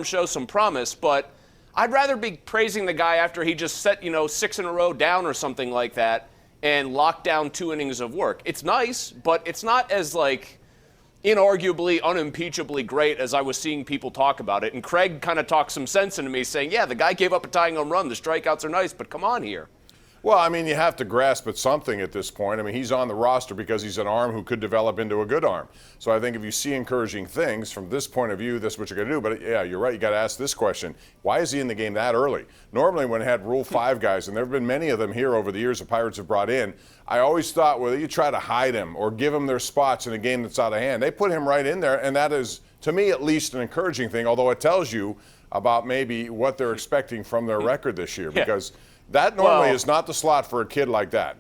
show some promise, but I'd rather be praising the guy after he just set, 6 in a row down or something like that and locked down 2 innings of work. It's nice, but it's not as, inarguably, unimpeachably great as I was seeing people talk about it. And Craig kind of talked some sense into me saying, yeah, the guy gave up a tying home run. The strikeouts are nice, but come on here. Well, I mean, you have to grasp at something at this point. I mean, he's on the roster because he's an arm who could develop into a good arm. So I think if you see encouraging things from this point of view, this is what you're going to do. But yeah, you're right. You got to ask this question. Why is he in the game that early? Normally when it had Rule 5 guys, and there have been many of them here over the years the Pirates have brought in, I always thought, well, you try to hide him or give him their spots in a game that's out of hand. They put him right in there, and that is, to me at least, an encouraging thing, although it tells you about maybe what they're expecting from their record this year. Because that normally is not the slot for a kid like that.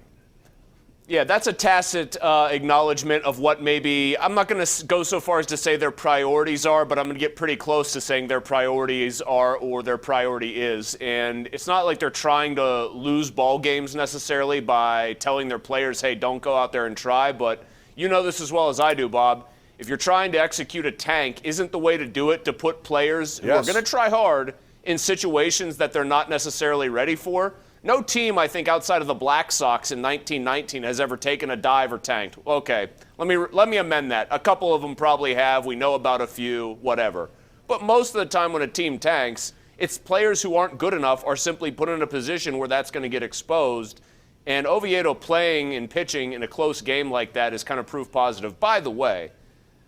Yeah, that's a tacit acknowledgement of what maybe, I'm not going to go so far as to say their priorities are, but I'm going to get pretty close to saying their priorities are or their priority is. And it's not like they're trying to lose ball games necessarily by telling their players, hey, don't go out there and try. But you know this as well as I do, Bob. If you're trying to execute a tank, isn't the way to do it to put players who are going to try hard in situations that they're not necessarily ready for? No team, I think, outside of the Black Sox in 1919 has ever taken a dive or tanked. Okay, let me amend that. A couple of them probably have. We know about a few, whatever. But most of the time when a team tanks, it's players who aren't good enough are simply put in a position where that's going to get exposed. And Oviedo playing and pitching in a close game like that is kind of proof positive. By the way,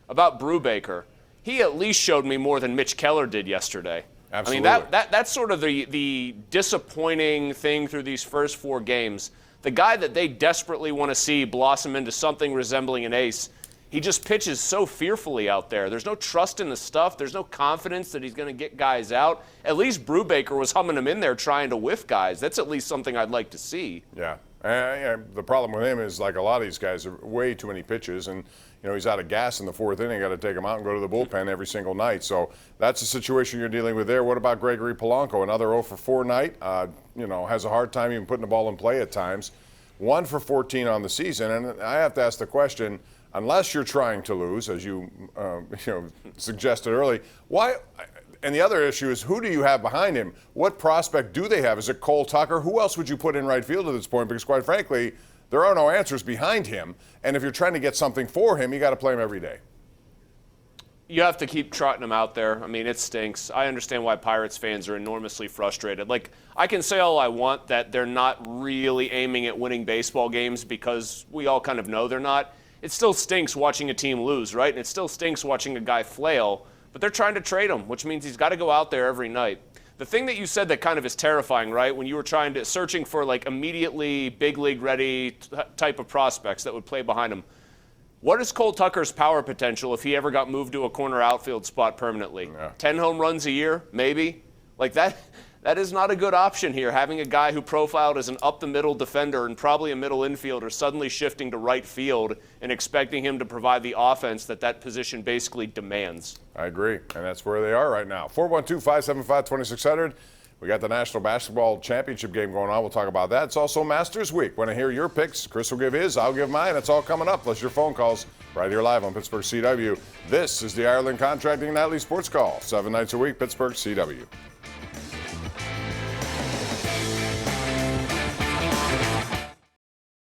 about Brubaker, he at least showed me more than Mitch Keller did yesterday. Absolutely. I mean, that's sort of the disappointing thing through these first 4 games. The guy that they desperately want to see blossom into something resembling an ace, he just pitches so fearfully out there. There's no trust in the stuff. There's no confidence that he's going to get guys out. At least Brubaker was humming him in there trying to whiff guys. That's at least something I'd like to see. Yeah. The problem with him is, like a lot of these guys, are way too many pitches, and he's out of gas in the 4th inning. Got to take him out and go to the bullpen every single night. So that's the situation you're dealing with there. What about Gregory Polanco? Another 0 for 4 night. Has a hard time even putting the ball in play at times. 1 for 14 on the season, and I have to ask the question: unless you're trying to lose, as you suggested early, why? And the other issue is, who do you have behind him? What prospect do they have? Is it Cole Tucker? Who else would you put in right field at this point? Because quite frankly, there are no answers behind him. And if you're trying to get something for him, you got to play him every day. You have to keep trotting him out there. I mean, it stinks. I understand why Pirates fans are enormously frustrated. I can say all I want that they're not really aiming at winning baseball games, because we all kind of know they're not. It still stinks watching a team lose, right? And it still stinks watching a guy flail. But they're trying to trade him, which means he's got to go out there every night. The thing that you said that kind of is terrifying, right, when you were searching for immediately big league ready type of prospects that would play behind him. What is Cole Tucker's power potential if he ever got moved to a corner outfield spot permanently? Yeah. 10 home runs a year, maybe? That is not a good option here, having a guy who profiled as an up-the-middle defender and probably a middle infielder suddenly shifting to right field and expecting him to provide the offense that position basically demands. I agree, and that's where they are right now. 412-575-2600. We got the National Basketball Championship game going on. We'll talk about that. It's also Masters Week. Want to hear your picks? Chris will give his, I'll give mine. It's all coming up, plus your phone calls right here live on Pittsburgh CW. This is the Ireland Contracting Nightly Sports Call. 7 nights a week, Pittsburgh CW.